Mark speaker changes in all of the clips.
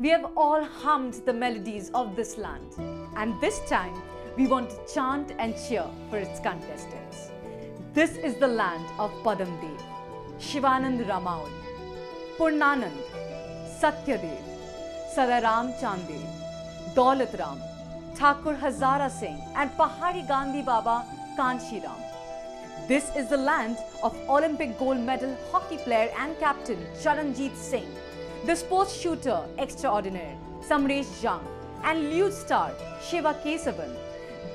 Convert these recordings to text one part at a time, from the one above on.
Speaker 1: we have all hummed the melodies of this land. And this time, we want to chant and cheer for its contestants. This is the land of Padamdev, Shivanand Ramaul, Purnanand, Satyadev, Sadaram Chandev, Daulat Ram, Thakur Hazara Singh and Pahari Gandhi Baba Kanshiram. This is the land of Olympic gold medal hockey player and captain Charanjit Singh, the sports shooter extraordinaire Samresh Jang and lute star Shiva Kesavan.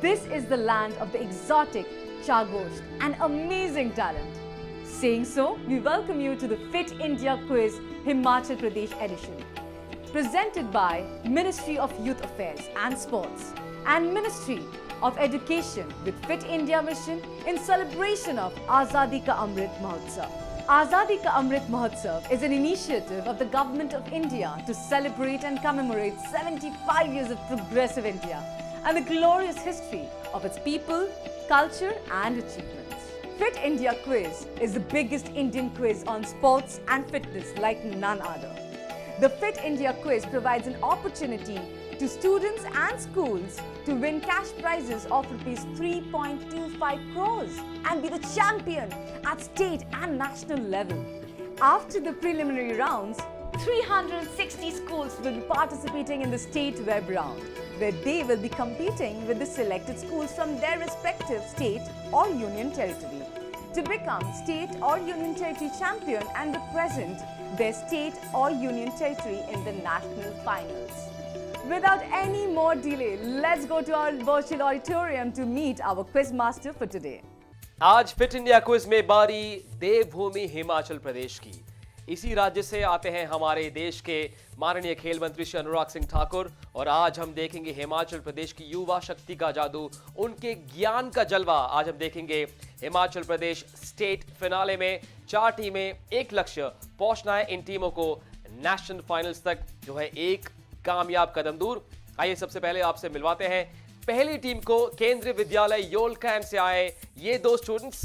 Speaker 1: This is the land of the exotic Chagosht and amazing talent. Saying so, we welcome you to the Fit India Quiz Himachal Pradesh edition, presented by Ministry of Youth Affairs and Sports and Ministry of Education with Fit India Mission in celebration of Azadi Ka Amrit Mahotsav. Azadi Ka Amrit Mahotsav is an initiative of the Government of India to celebrate and commemorate 75 years of progressive India and the glorious history of its people, culture and achievements. Fit India Quiz is the biggest Indian quiz on sports and fitness like none other. The Fit India Quiz provides an opportunity to students and schools to win cash prizes of Rs 3.25 crores and be the champion at state and national level. After the preliminary rounds, 360 schools will be participating in the state web round, where they will be competing with the selected schools from their respective state or union territory to become state or union territory champion and represent their state or union territory in the national finals. Without any more delay, let's go to our virtual auditorium to meet our quiz master for today.
Speaker 2: आज fit India quiz में बारी देवभूमि हिमाचल प्रदेश की। इसी राज्य से आते हैं हमारे देश के माननीय खेल मंत्री श्री अनुराग सिंह ठाकुर और आज हम देखेंगे हिमाचल प्रदेश की युवा शक्ति का जादू, उनके ज्ञान का जलवा। आज हम देखेंगे हिमाचल प्रदेश स्टेट फिनाले में 4 टीमें, एक लक्ष्य पहुंचना है इन टीमों को नेशनल फाइनल्स तक, जो है एक कामयाब कदम दूर। आइए सबसे पहले आपसे मिलवाते हैं पहली टीम को। केंद्रीय विद्यालय योलकैन से आए ये 2 स्टूडेंट्स।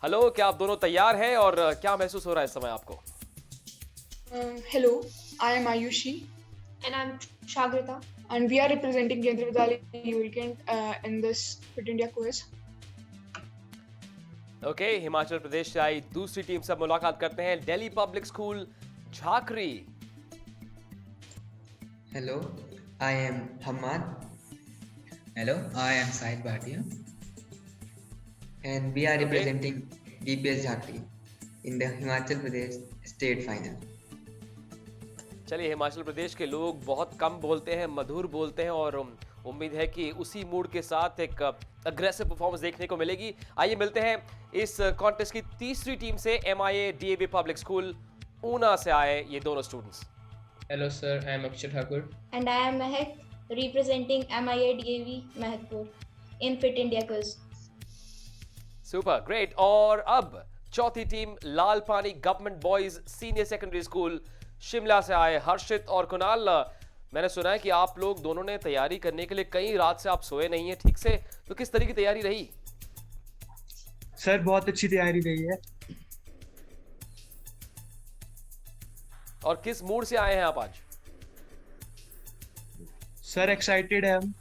Speaker 2: हेलो, क्या आप दोनों तैयार हैं और क्या महसूस हो रहा है इस समय आपको?
Speaker 3: Hello, I am Ayushi.
Speaker 4: And I'm Shagrita.
Speaker 3: And we are representing Kendriya Vidyalaya Yulkent in this Fit India quiz.
Speaker 2: Okay, Himachal Pradesh से आई दूसरी टीम से मुलाकात करते हैं। Delhi public school Jhakri.
Speaker 5: Hello, I am Hamad.
Speaker 6: Hello, I am Said Bhatia.
Speaker 5: And we are representing DPS Jhatri in the Himachal Pradesh state final.
Speaker 2: चलिए, हिमाचल प्रदेश के लोग बहुत कम बोलते हैं, मधुर बोलते हैं और उम्मीद है कि उसी मूड के साथ एक अग्रेसिव परफॉर्मेंस देखने को मिलेगी। आइए मिलते हैं इस कॉन्टेस्ट की तीसरी टीम से। MIA DAV public school Una से आए ये दोनों students.
Speaker 6: Hello sir, I am Akshay Thakur.
Speaker 4: And I am Mehak, representing MIA DAV Mehakpur in Fit India Quiz.
Speaker 2: Super, great. और अब चौथी टीम लाल Pani government boys senior secondary school Shimla से आए हर्षित और कुणाल। मैंने सुना है कि आप लोग दोनों ने तैयारी करने के लिए कई रात से आप सोए नहीं हैं ठीक से, तो किस तरह की तैयारी रही?
Speaker 7: सर बहुत अच्छी तैयारी रही है।
Speaker 2: और किस मूड से आए हैं आप आज?
Speaker 7: सर एक्साइटेड है हम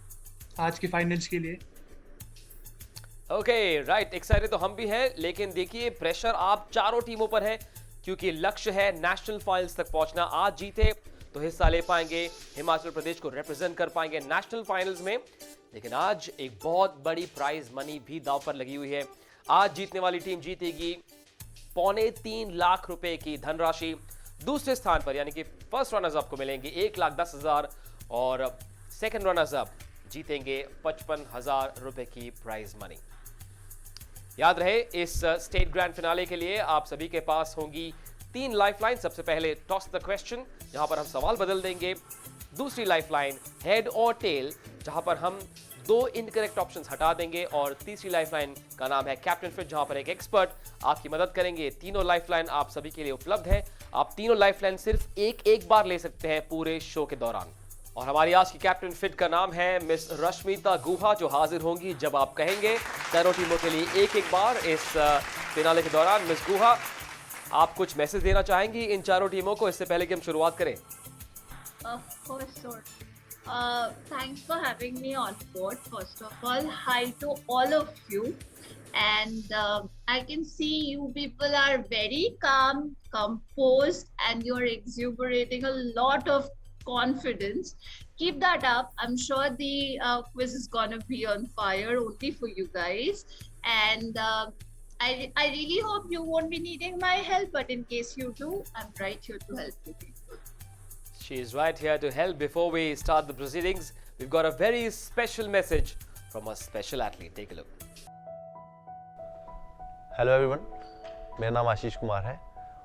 Speaker 7: आज के फाइनल्स के लिए।
Speaker 2: ओके, राइट, एक्साइटेड तो हम भी हैं, लेकिन देखिए प्रेशर आप चारों टीमों पर है क्योंकि लक्ष्य है नेशनल फाइनल्स तक पहुंचना। आज जीते तो हिस्सा ले पाएंगे, हिमाचल प्रदेश को रिप्रेजेंट कर पाएंगे नेशनल फाइनल्स में। लेकिन आज एक बहुत बड़ी प्राइज मनी भी दांव पर लगी हुई है। आज जीतने वाली टीम जीतेगी 3.25 लाख रुपए की धनराशि। दूसरे स्थान पर यानी कि फर्स्ट रनर्स अप को मिलेंगे 1,10,000 और सेकंड रनर्स अप जीतेंगे 55,000 रुपए की प्राइज मनी। याद रहे, इस स्टेट ग्रैंड फिनाले के लिए आप सभी के पास होंगी 3 लाइफलाइन। सबसे पहले टॉस द क्वेश्चन, जहां पर हम सवाल बदल देंगे। दूसरी लाइफलाइन हेड और टेल, जहां पर हम 2 इनकरेक्ट ऑप्शंस हटा देंगे। और तीसरी लाइफलाइन का नाम है कैप्टन फिट, जहां पर एक एक्सपर्ट आपकी मदद करेंगे। तीनों लाइफलाइन आप सभी के लिए उपलब्ध है। आप तीनों लाइफलाइन सिर्फ एक बार ले सकते हैं पूरे शो के दौरान। और हमारी आज की कैप्टन फिट का नाम है मिस रश्मिता गुहा, जो हाजिर होंगी जब आप कहेंगे। चारों टीमों के लिए एक बार इस फिनाले के दौरान। मिस गुहा, आप कुछ मैसेज देना चाहेंगी इन चारों टीमों को इससे पहले कि हम शुरुआत करें?
Speaker 8: For sure. Thanks for having me on board. First of all, hi to all of you. And I can see you people are very calm, composed, and you're exuberating a lot of confidence. Keep that up. I'm sure the quiz is gonna be on fire only for you guys. And I really hope you won't be needing my help, but in case you do, I'm right here to help you people.
Speaker 2: She is right here to help. Before we start the proceedings, we've got a very special message from a special athlete. Take a look.
Speaker 9: Hello everyone, मेरा नाम आशीष कुमार है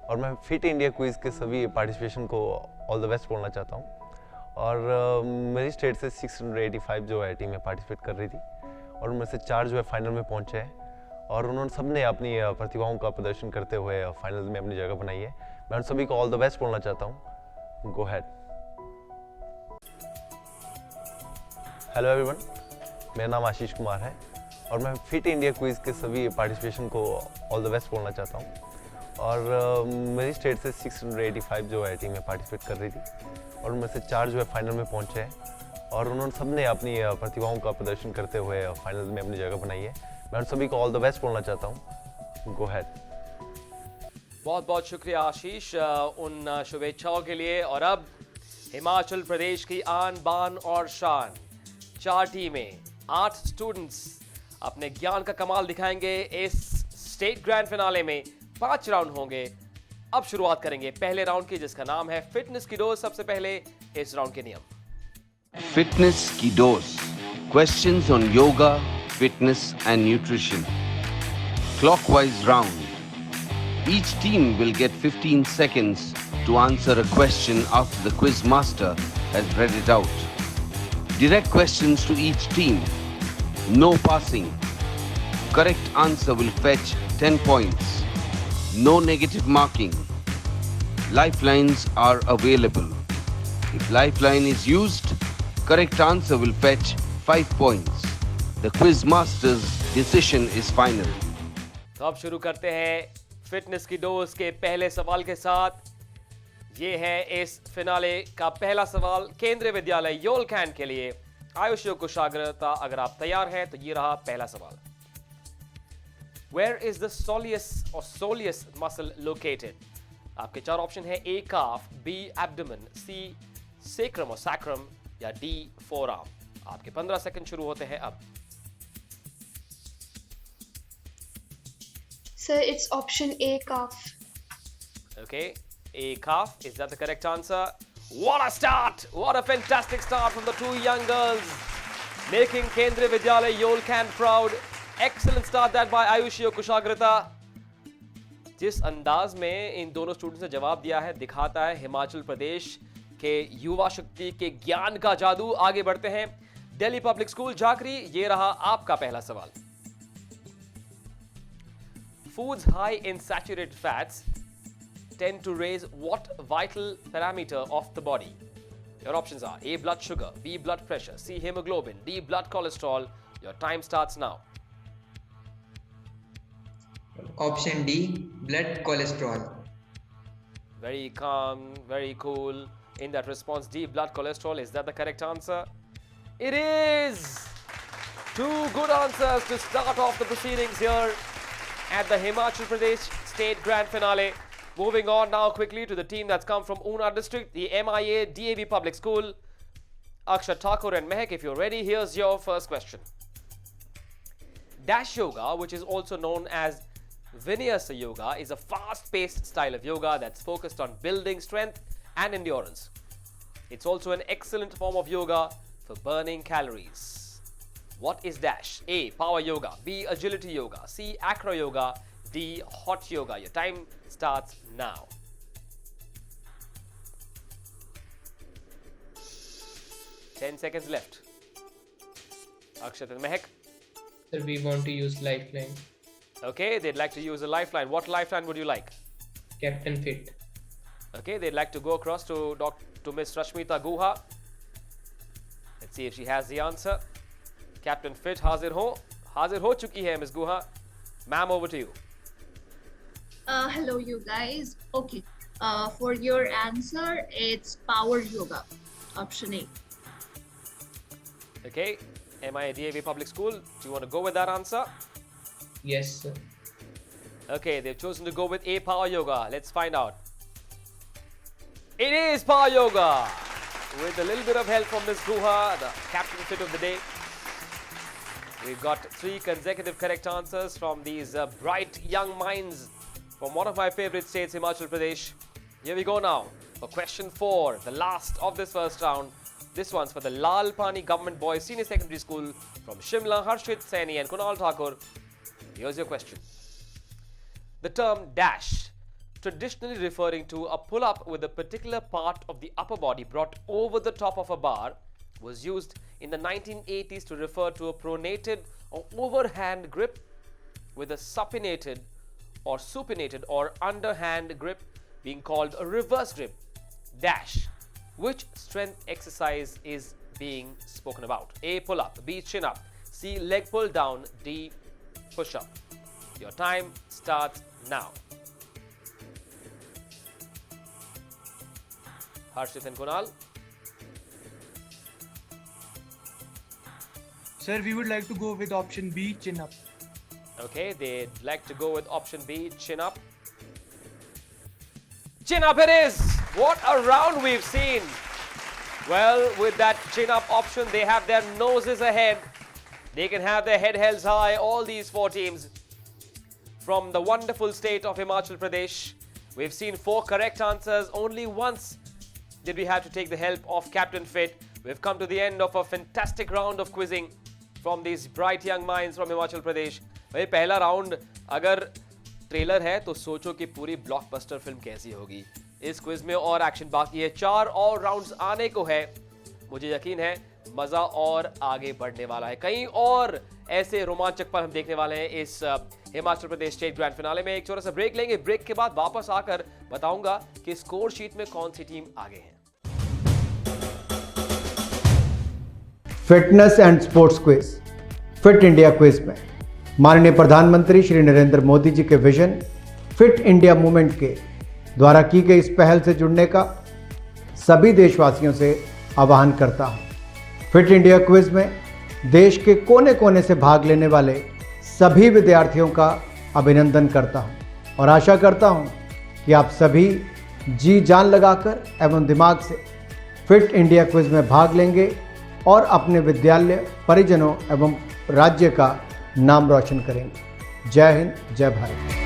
Speaker 9: और मैं fit India quiz के सभी participation को all the best बोलना चाहता हूं। और मेरी स्टेट से 685 जो है टीम में पार्टिसिपेट कर रही थी और उनमें से 4 जो है फाइनल में पहुंचे हैं और उन्होंने सबने अपनी प्रतिभाओं का प्रदर्शन करते हुए फाइनल में अपनी जगह बनाई है। मैं उन सभी को ऑल द बेस्ट बोलना चाहता हूं। गो हैड। हेलो एवरीवन, मेरा नाम आशीष कुमार है और मैं फिट इंडिया क्विज़ के सभी पार्टिसिपेशन को ऑल द बेस्ट बोलना चाहता हूं। और मेरी स्टेट से 685 जो है टीम में पार्टिसिपेट कर रही थी और उनमें से 4 जो है फाइनल में पहुंचे हैं और उन्होंने सबने अपनी प्रतिभाओं का प्रदर्शन करते हुए फाइनल में अपनी जगह बनाई है। मैं उन सभी को ऑल द बेस्ट बोलना चाहता हूं। गो हैड।
Speaker 2: बहुत बहुत शुक्रिया आशीष उन शुभेच्छाओं के लिए। और अब हिमाचल प्रदेश की आन बान और शान 4 टीमें 8 स्टूडेंट्स अपने ज्ञान का कमाल दिखाएंगे। इस स्टेट ग्रैंड फिनाले में 5 राउंड होंगे। अब शुरुआत करेंगे पहले राउंड की, जिसका नाम है फिटनेस की डोज। सबसे पहले इस राउंड के नियम।
Speaker 10: फिटनेस की dose. Questions on yoga, fitness and nutrition. Clockwise round. Each team will get 15 seconds to answer a question after the quiz master has read it out. Direct questions to each team. No passing. Correct answer will fetch 10 points. No negative marking. Lifelines are available. If lifeline is used, correct answer will fetch 5 points. The quiz master's decision is final.
Speaker 2: तो अब शुरू करते हैं fitness की dose के पहले सवाल के साथ। ये है इस फिनाले का पहला सवाल केंद्रीय विद्यालय योलखैंड के लिए। आयुष कुशाग्रता, अगर आप तैयार हैं तो ये रहा पहला सवाल। Where is the soleus muscle located? आपके 4 ऑप्शन है। A calf, B abdomen, C sacrum और sacrum या D forearm। आपके 15 सेकंड शुरू होते हैं अब।
Speaker 3: Sir, it's option A, calf.
Speaker 2: Okay, A calf, is that the correct answer? What a start! What a fantastic start from the 2 young girls, making Kendriya Vidyalaya Yolkand proud. Excellent start that by Ayushi Kushagrata. जिस अंदाज में इन दोनों students ने जवाब दिया है, दिखाता है हिमाचल प्रदेश के युवा शक्ति के ज्ञान का जादू। आगे बढ़ते हैं दिल्ली पब्लिक स्कूल जाकरी। ये रहा आपका पहला सवाल। Foods high in saturated fats tend to raise what vital parameter of the body? Your options are A blood sugar, B blood pressure, C hemoglobin, D blood cholesterol. Your time starts now.
Speaker 5: Option D, blood cholesterol.
Speaker 2: Very calm, very cool in that response. D blood cholesterol, is that the correct answer? It is! 2 good answers to start off the proceedings here at the Himachal Pradesh State Grand Finale. Moving on now quickly to the team that's come from Una district, the MIA DAV Public School. Akshat Thakur and Mehak, if you're ready, here's your first question. Dash Yoga, which is also known as Vinyasa Yoga, is a fast-paced style of yoga that's focused on building strength and endurance. It's also an excellent form of yoga for burning calories. What is Dash? A. Power yoga. B. Agility yoga. C. Acro yoga. D. Hot yoga. Your time starts now. Ten seconds left. Akshat and Mehak.
Speaker 6: Sir, we want to use lifeline.
Speaker 2: Okay, they'd like to use a lifeline. What lifeline would you like?
Speaker 6: Captain Fit.
Speaker 2: Okay, they'd like to go across to Miss Rashmita Guha. Let's see if she has the answer. Captain Fit, हाजिर हो चुकी है Miss Guha. Ma'am, over to you.
Speaker 8: Hello, you guys. Okay. For your answer, it's power yoga. option A.
Speaker 2: Okay, MIDAV Public School. Do you want to go with that answer?
Speaker 6: Yes, sir.
Speaker 2: Okay, they've chosen to go with A, Power Yoga. Let's find out. It is Power Yoga. With a little bit of help from Ms. Guha, the captain fit of the day. We've got 3 consecutive correct answers from these bright young minds from one of my favorite states, Himachal Pradesh. Here we go now for question 4, the last of this first round. This one's for the Lal Pani Government Boys Senior Secondary School from Shimla, Harshit Saini and Kunal Thakur. Here's your question. The term dash, traditionally referring to a pull-up with a particular part of the upper body brought over the top of a bar, was used in the 1980s to refer to a pronated or overhand grip with a supinated or underhand grip being called a reverse grip. Dash. Which strength exercise is being spoken about? A, pull-up, B, chin-up, C, leg pull-down, D, push-up. Your time starts now. Harshit and Kunal.
Speaker 7: Sir, we would like to go with option B, chin up.
Speaker 2: Okay, they'd like to go with option B, chin up. Chin up it is! What a round we've seen! Well, with that chin up option, they have their noses ahead. They can have their head held high, all these 4 teams. From the wonderful state of Himachal Pradesh, we've seen 4 correct answers. Only once did we have to take the help of Captain Fit. We've come to the end of a fantastic round of quizzing from these bright young minds from Himachal Pradesh. भाई पहला round अगर trailer है तो सोचो कि पूरी blockbuster film कैसी होगी. इस क्विज में और एक्शन बाकी है. 4 और राउंड्स आने को है. मुझे यकीन है मजा और आगे बढ़ने वाला है. कहीं और ऐसे रोमांचक पल हम देखने वाले हैं इस Himachal Pradesh state grand finale में. एक छोटा सा ब्रेक लेंगे. ब्रेक के बाद वापस आकर बताऊंगा कि स्कोर शीट में कौन सी टीम आगे है.
Speaker 11: Fitness and sports quiz fit India quiz में माननीय प्रधानमंत्री श्री नरेंद्र मोदी जी के विजन फिट इंडिया मूवमेंट के द्वारा की गई इस पहल से जुड़ने का सभी देशवासियों से आह्वान करता हूं. फिट इंडिया क्विज में देश के कोने कोने से भाग लेने वाले सभी विद्यार्थियों का अभिनंदन करता हूं और आशा करता हूं कि आप सभी जी जान लगाकर एवं दिमाग से फिट इंडिया क्विज में भाग लेंगे और अपने विद्यालय, परिजनों एवं राज्य का नाम रोशन करेंगे. जय हिंद, जय भारत.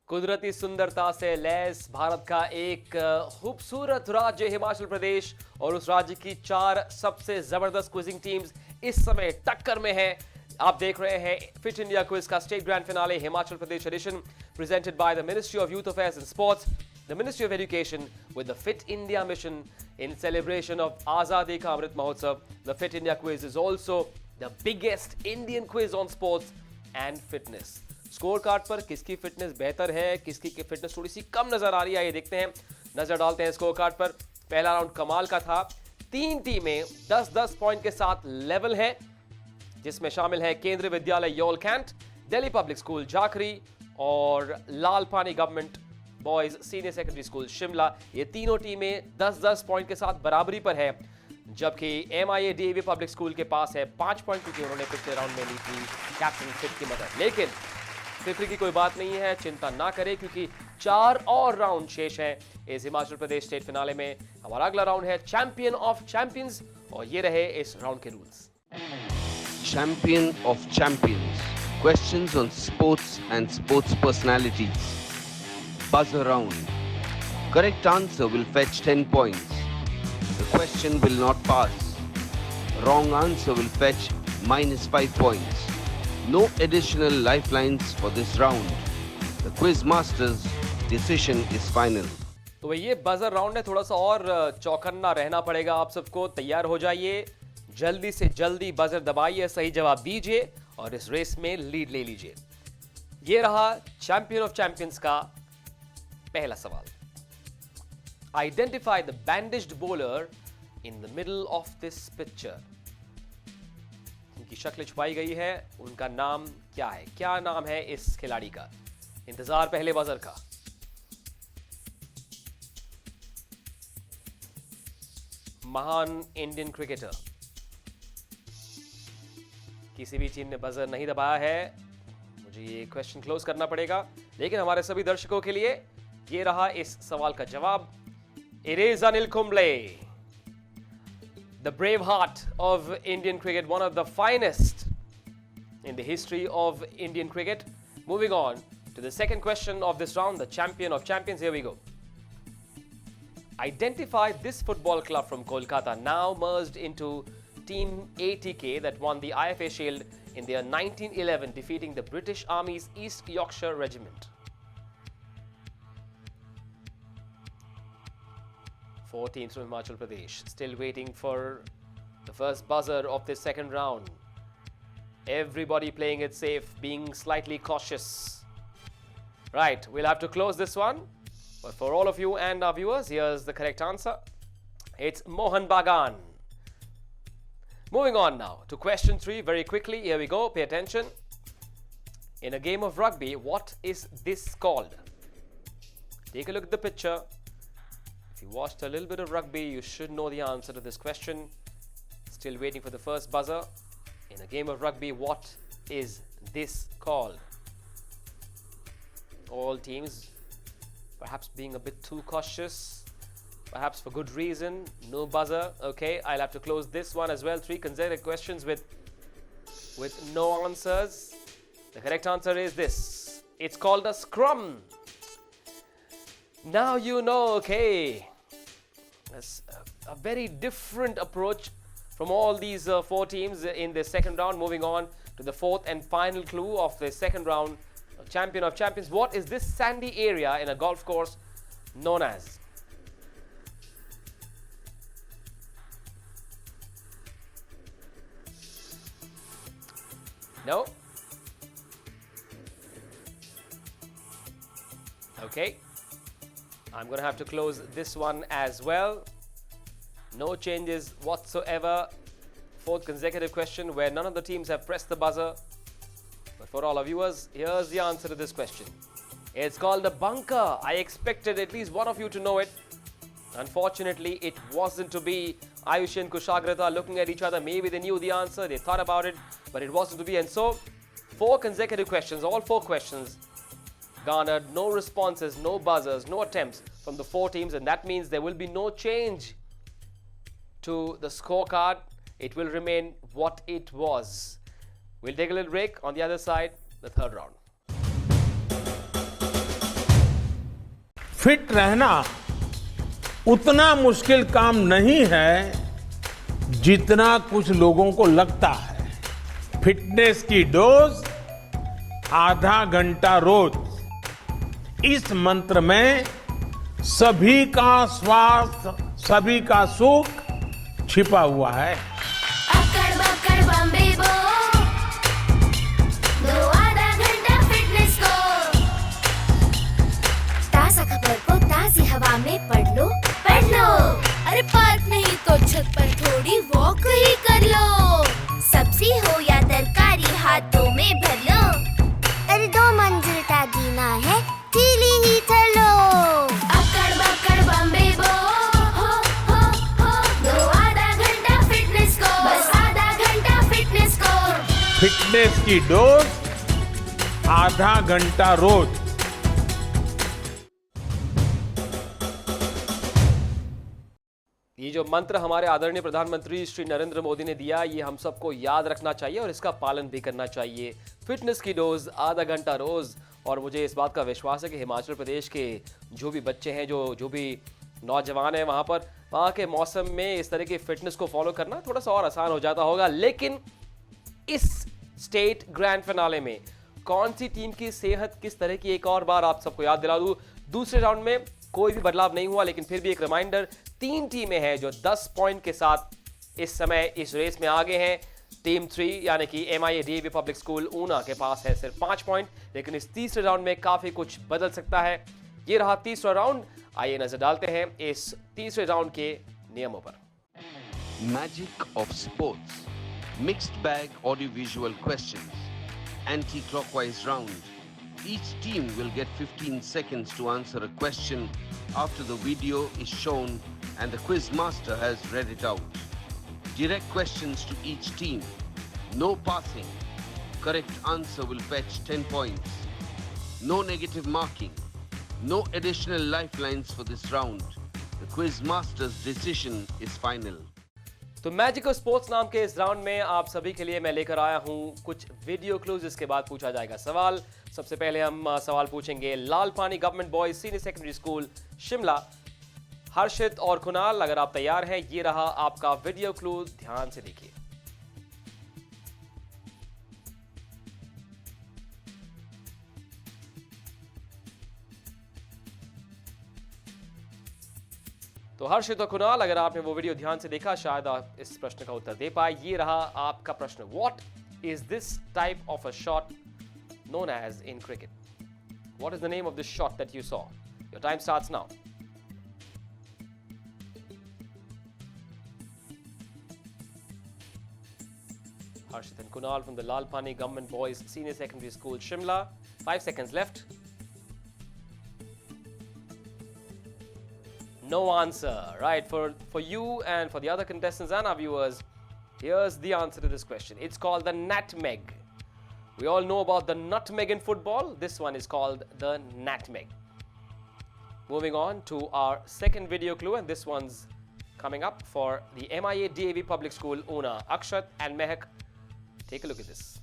Speaker 2: कुदरती सुंदरता से लैस भारत का एक खूबसूरत राज्य हिमाचल प्रदेश और उस राज्य की 4 सबसे जबरदस्त क्विजिंग टीम्स इस समय टक्कर में हैं. आप देख रहे हैं फिट इंडिया क्विज का state grand finale Himachal Pradesh edition presented by the ministry of youth affairs and sports, the ministry of education with the Fit India mission in celebration of Azadi Ka Amrit Mahotsav. The Fit India quiz is also the biggest Indian quiz on sports and fitness. Score card पर किसकी fitness बेहतर है, किसकी fitness थोड़ी सी कम नजर आ रही है, ये देखते हैं. नजर डालते हैं स्कोर कार्ड पर. पहला राउंड कमाल का था. 3 टीमें 10-10 पॉइंट के साथ लेवल हैं, जिसमें शामिल है Kendriya Vidyalaya Yol cantt, Delhi public school Jakhri और Lal Pani government boys senior secondary school Shimla. ये तीनों टीमें 10-10 पॉइंट के साथ बराबरी पर है, जबकि MIADAV पब्लिक स्कूल के पास है 5 पॉइंट, क्योंकि उन्होंने पिछले राउंड में ली थी कैप्टन फिट की मदद. लेकिन फिक्र की कोई बात नहीं है, चिंता ना करें, क्योंकि 4 और राउंड शेष हैं इस हिमाचल प्रदेश स्टेट फिनाले में. हमारा अगला राउंड है चैंपियन ऑफ चैंपियंस और ये रहे इस राउंड के rules.
Speaker 10: Champion of Champions. Questions on sports and sports personalities. Buzzer round. Correct answer will fetch 10 points. The question will not pass. Wrong answer will fetch -5 points. No additional lifelines for this round. The quiz master's decision is final.
Speaker 2: तो ये buzzer round है, थोड़ा सा और चौकन्ना रहना पड़ेगा आप सबको. तैयार हो जाइए, जल्दी से जल्दी बजर दबाइए, सही जवाब दीजिए और इस रेस में लीड ले लीजिए. ये रहा चैंपियन ऑफ चैंपियंस का पहला सवाल. Identify the bandaged bowler in the middle of this picture. जिनकी शक्ल छुपाई गई है, उनका नाम क्या है? क्या नाम है इस खिलाड़ी का? इंतजार पहले बजर का। महान इंडियन क्रिकेटर। किसी भी टीम ने बजर नहीं दबाया है, मुझे ये क्वेश्चन क्लोज करना पड़ेगा। लेकिन हमारे सभी दर्शकों के लिए ये रहा इस सवाल का जवाब। It is Anil Kumble, the brave heart of Indian cricket, one of the finest in the history of Indian cricket. Moving on to the second question of this round, the champion of champions. Here we go. Identify this football club from Kolkata, now merged into Team ATK, that won the IFA Shield in the year 1911, defeating the British Army's East Yorkshire Regiment. 4 teams from Himachal Pradesh, still waiting for the first buzzer of this second round. Everybody playing it safe, being slightly cautious. Right, we'll have to close this one. But for all of you and our viewers, here's the correct answer. It's Mohan Bagan. Moving on now to question 3 very quickly. Here we go, pay attention. In a game of rugby, what is this called? Take a look at the picture. If you watched a little bit of rugby, you should know the answer to this question. Still waiting for the first buzzer. In a game of rugby, what is this called? All teams perhaps being a bit too cautious, perhaps for good reason. No buzzer. Okay, I'll have to close this one as well. 3 consecutive questions with no answers. The correct answer is this. It's called a scrum. Now you know, okay. That's a very different approach from all these 4 teams in the second round. Moving on to the 4th and final clue of the second round, champion of champions. What is this sandy area in a golf course known as? No? Okay. I'm going to have to close this one as well. No changes whatsoever. 4th consecutive question where none of the teams have pressed the buzzer. But for all our viewers, here's the answer to this question. It's called a bunker. I expected at least one of you to know it. Unfortunately, it wasn't to be. Ayush and Kushagrata looking at each other. Maybe they knew the answer, they thought about it, but it wasn't to be. And so, 4 consecutive questions, all 4 questions garnered no responses, no buzzers, no attempts from the 4 teams, and that means there will be no change to the scorecard. It will remain what it was. We'll take a little break. On the other side, the third round.
Speaker 12: Fit रहना उतना मुश्किल काम नहीं है जितना कुछ लोगों को लगता है। फिटनेस की डोज आधा घंटा रोज, इस मंत्र में सभी का स्वास्थ्य, सभी का सुख छिपा हुआ है।
Speaker 13: अक्कड़ बक्कड़ बम्बे बो, दो आधा घंटा फिटनेस को, ताजा खबर को ताजी हवा में पढ़ लो। अरे पार्क नहीं तो छत पर थोड़ी वॉक ही कर लो। सब्जी हो या तरकारी हाथों में भर लो। अरे 2 मंजिल का जीना है, सीढ़ी ही चलो। अक्कड़ बक्कड़ बम्बे बो, हो, दो आधा घंटा फिटनेस को, बस आधा घंटा फिटनेस को।
Speaker 12: फिटनेस की डोज आधा घंटा रोज।
Speaker 2: ये जो मंत्र हमारे आदरणीय प्रधानमंत्री श्री नरेंद्र मोदी ने दिया, ये हम सबको याद रखना चाहिए और इसका पालन भी करना चाहिए। फिटनेस की डोज आधा घंटा रोज। और मुझे इस बात का विश्वास है कि हिमाचल प्रदेश के जो भी बच्चे हैं, जो भी नौजवान हैं वहाँ के मौसम में इस तरह की फिटनेस को फॉलो करना थोड़ा सा और आसान हो जाता होगा। लेकिन इस स्टेट ग्रैंड फिनाले में कौन सी टीम की सेहत किस तरह की, एक और बार आप सबको याद दिला दूं, दूसरे राउंड में कोई भी बदलाव नहीं हुआ। लेकिन फिर भी एक रिमाइंडर, 3 टीमें हैं जो 10 पॉइंट के साथ इस समय इस रेस में आगे हैं। टीम 3 यानी कि MIA DAV public school Una के पास है सिर्फ 5 पॉइंट। लेकिन इस तीसरे राउंड में काफी कुछ बदल सकता है। ये रहा तीसरा राउंड। आइए नजर डालते हैं इस तीसरे राउंड के नियमों पर।
Speaker 10: Magic of sports. Mixed bag audiovisual questions. Anti-clockwise round. Each team will get 15 seconds to answer a question after the video is shown and the quiz master has read it out. Direct questions to each team. No passing. Correct answer will fetch 10 points. No negative marking. No additional lifelines for this round. The quiz master's decision is final.
Speaker 2: तो magical sports नाम के इस round में आप सभी के लिए मैं लेकर आया हूं कुछ वीडियो क्लूज, जिसके बाद पूछा जाएगा सवाल। सबसे पहले हम सवाल पूछेंगे Lal Pani government boys senior secondary school Shimla. Harshit और कुणाल, अगर आप तैयार हैं, ये रहा आपका वीडियो क्लूज, ध्यान से देखिए। तो हर्षित और कुणाल, अगर आपने वो वीडियो ध्यान से देखा, शायद आप इस प्रश्न का उत्तर दे पाए। ये रहा आपका प्रश्न। What is this type of a shot known as in cricket? What is the name of this shot that you saw? Your time starts now. Harshit and Kunal from the Lalpani Government Boys Senior Secondary School, Shimla. 5 seconds left. No answer. Right, for you and for the other contestants and our viewers, here's the answer to this question. It's called the nutmeg. We all know about the nutmeg in football. This one is called the nutmeg. Moving on to our second video clue, and this one's coming up for the MIA DAV Public School, Una. Akshat and Mehak, take a look at this.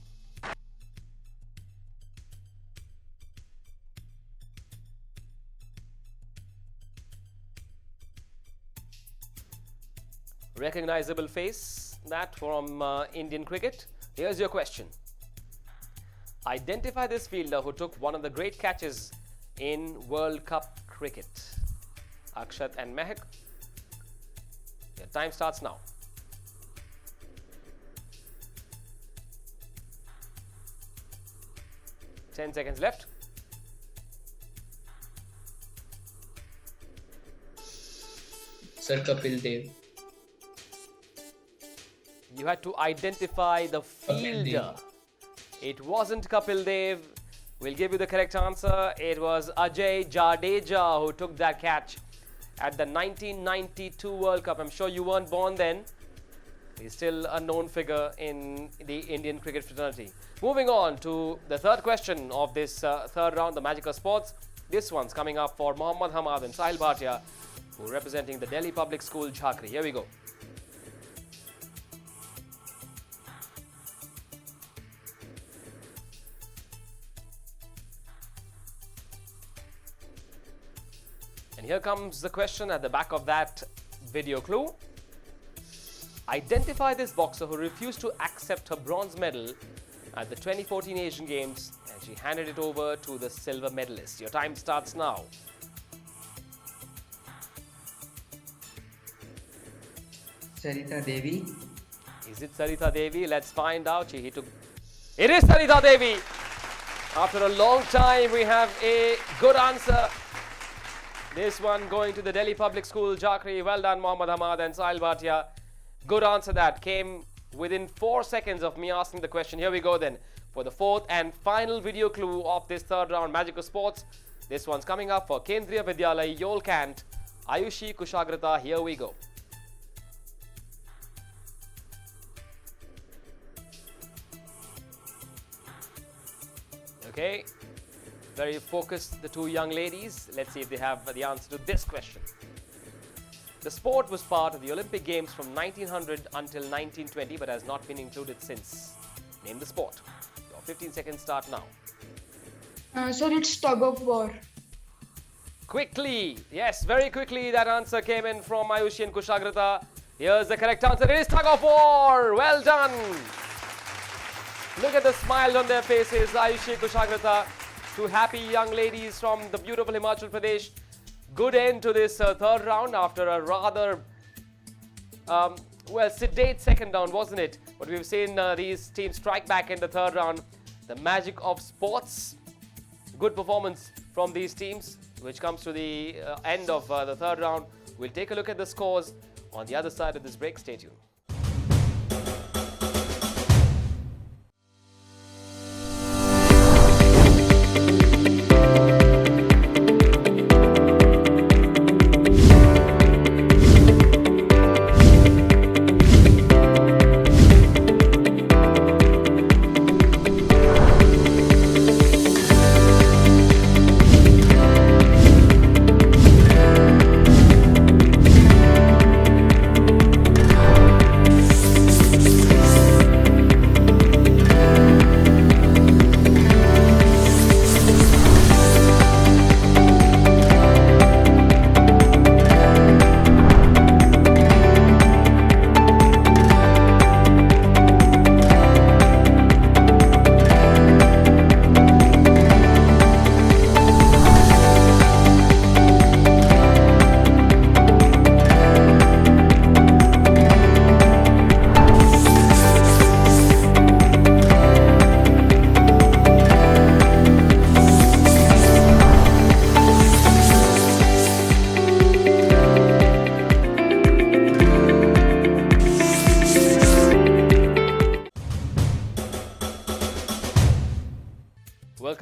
Speaker 2: Recognizable face, that from Indian cricket. Here's your question. Identify this fielder who took one of the great catches in World Cup cricket. Akshat and Mehak, your time starts now. Ten seconds left.
Speaker 6: Sir Kapil Dev.
Speaker 2: You had to identify the fielder. It wasn't Kapil Dev. We'll give you the correct answer. It was Ajay Jadeja who took that catch at the 1992 World Cup. I'm sure you weren't born then. He's still a known figure in the Indian cricket fraternity. Moving on to the third question of this third round, the Magical Sports. This one's coming up for Mohammad Hamad and Sahil Bhatia, who are representing the Delhi Public School, Jhakri. Here we go. And here comes the question at the back of that video clue. Identify this boxer who refused to accept her bronze medal at the 2014 Asian Games, and she handed it over to the silver medalist. Your time starts now.
Speaker 5: Sarita Devi.
Speaker 2: Is it Sarita Devi? Let's find out. It is Sarita Devi. After a long time, we have a good answer. This one going to the Delhi Public School, Jhakri. Well done, Mohammad Hamad and Sahil Bhatia. Good answer. That came within 4 seconds of me asking the question. Here we go then for the fourth and final video clue of this third round, Magical Sports. This one's coming up for Kendriya Vidyalaya, Yolkant, Ayushi Kushagrata. Here we go. Okay, very focused, the two young ladies. Let's see if they have the answer to this question. The sport was part of the Olympic Games from 1900 until 1920 but has not been included since. Name the sport. Your 15 seconds start now.
Speaker 3: Sir, it's tug of war.
Speaker 2: Quickly, yes, very quickly that answer came in from Ayushi and Kushagrata. Here's the correct answer. It is tug of war. Well done. Look at the smile on their faces. Ayushi, Kushagrata, two happy young ladies from the beautiful Himachal Pradesh. Good end to this third round after a rather, sedate second round, wasn't it? But we've seen these teams strike back in the third round. The magic of sports. Good performance from these teams, which comes to the end of the third round. We'll take a look at the scores on the other side of this break. Stay tuned.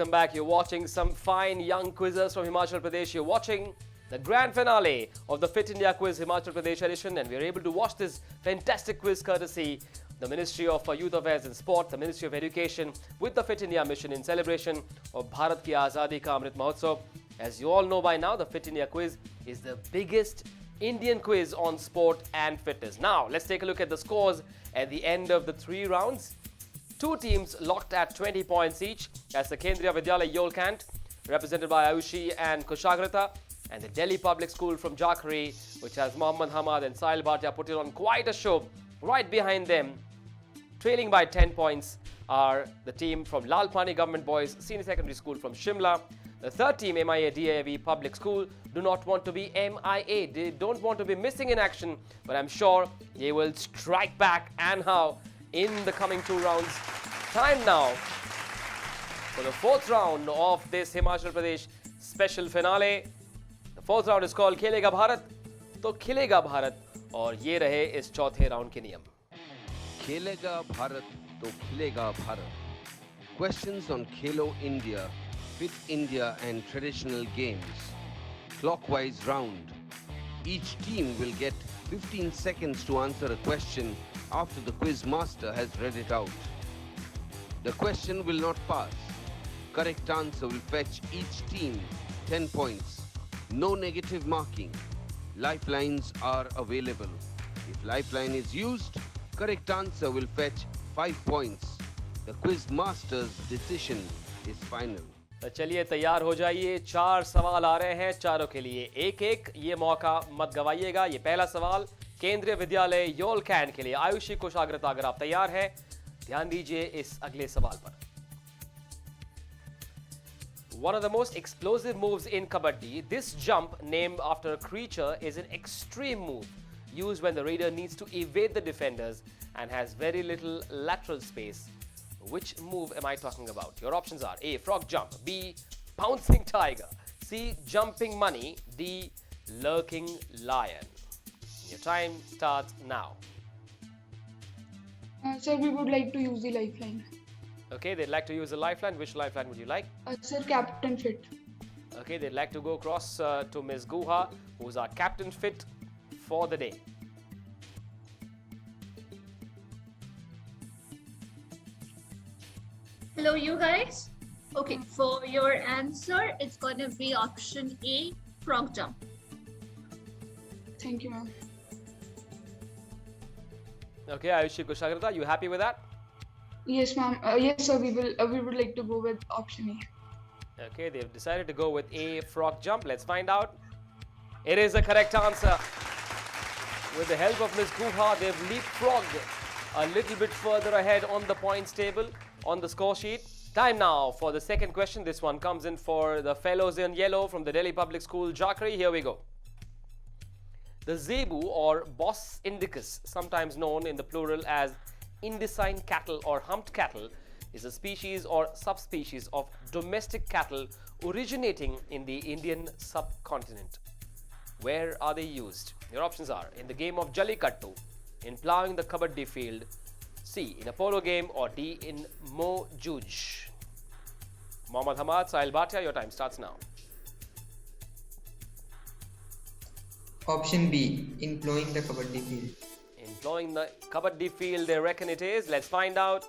Speaker 2: welcome back. You're watching some fine young quizzers from Himachal Pradesh. You're watching the grand finale of the Fit India Quiz Himachal Pradesh edition, and we're able to watch this fantastic quiz courtesy the Ministry of Youth Affairs and Sport, the Ministry of Education, with the Fit India mission in celebration of Bharat Ki Azadi Ka Amrit Mahotsav. As you all know by now, the Fit India Quiz is the biggest Indian quiz on sport and fitness. Now, let's take a look at the scores at the end of the 3 rounds. 2 teams locked at 20 points each. That's the Kendriya Vidyalaya Yolkant, represented by Ayushi and Kushagrata, and the Delhi Public School from Jakhri, which has Mohammad Hamad and Sahil Bhatia, put on quite a show. Right behind them, trailing by 10 points, are the team from Lalpani Government Boys Senior Secondary School from Shimla. The third team, MIA DAV Public School, do not want to be MIA. They don't want to be missing in action, but I'm sure they will strike back, and how, in the coming 2 rounds. Time now for the 4th round of this Himachal Pradesh special finale. The 4th round is called Khelega Bharat. तो खिलेगा भारत, और ये रहे इस चौथे round के नियम.
Speaker 10: खेलेगा भारत तो खिलेगा Bharat. Questions on Khelo India, Fit India and traditional games. Clockwise round. Each team will get 15 seconds to answer a question after the quiz master has read it out. The question will not pass. Correct answer will fetch each team 10 points. No negative marking. Lifelines are available. If lifeline is used, correct answer will fetch 5 points. The quiz master's decision is final.
Speaker 2: तो चलिए तैयार हो जाइए. 4 सवाल आ रहे हैं, चारों के लिए एक-एक. ये मौका मत गवाइएगा. ये पहला सवाल केंद्रीय विद्यालय योलकैन के लिए. आयुषी कुशाग्रता, अगर आप तैयार हैं, ध्यान दीजिए इस अगले सवाल पर. One of the most explosive moves in Kabaddi, this jump named after a creature is an extreme move used when the raider needs to evade the defenders and has very little lateral space. Which move am I talking about? Your options are A. Frog jump, B. Pouncing tiger, C. Jumping money, D. Lurking lion. Your time starts now.
Speaker 3: Sir, we would like to use the lifeline.
Speaker 2: Okay, they'd like to use a lifeline. Which lifeline would you like?
Speaker 3: Sir, Captain Fit.
Speaker 2: Okay, they'd like to go across to Ms. Guha, who's our Captain Fit for the day.
Speaker 8: Hello, you guys. Okay, for your answer, it's going to be option A, frog jump.
Speaker 3: Thank you, ma'am.
Speaker 2: Okay, Ayushi Kushagrata, you happy with that?
Speaker 3: Yes, ma'am. Yes, sir. We would like to go with option A.
Speaker 2: Okay, they've decided to go with A, frog jump. Let's find out. It is the correct answer. With the help of Ms. Guha, they've leapfrogged a little bit further ahead on the points table, on the score sheet. Time now for the second question. This one comes in for the fellows in yellow from the Delhi Public School, Jakhri. Here we go. The zebu, or Bos indicus, sometimes known in the plural as Indicine cattle or humped cattle, is a species or subspecies of domestic cattle originating in the Indian subcontinent. Where are they used? Your options are in the game of Jallikattu, in ploughing the Kabaddi field, C. in a polo game, or D. in Mo Juj. Mohammad Hamad, Sahil Bhatia, your time starts now.
Speaker 5: Option B, in ploughing the Kabaddi field.
Speaker 2: In ploughing the Kabaddi field, they reckon it is. Let's find out.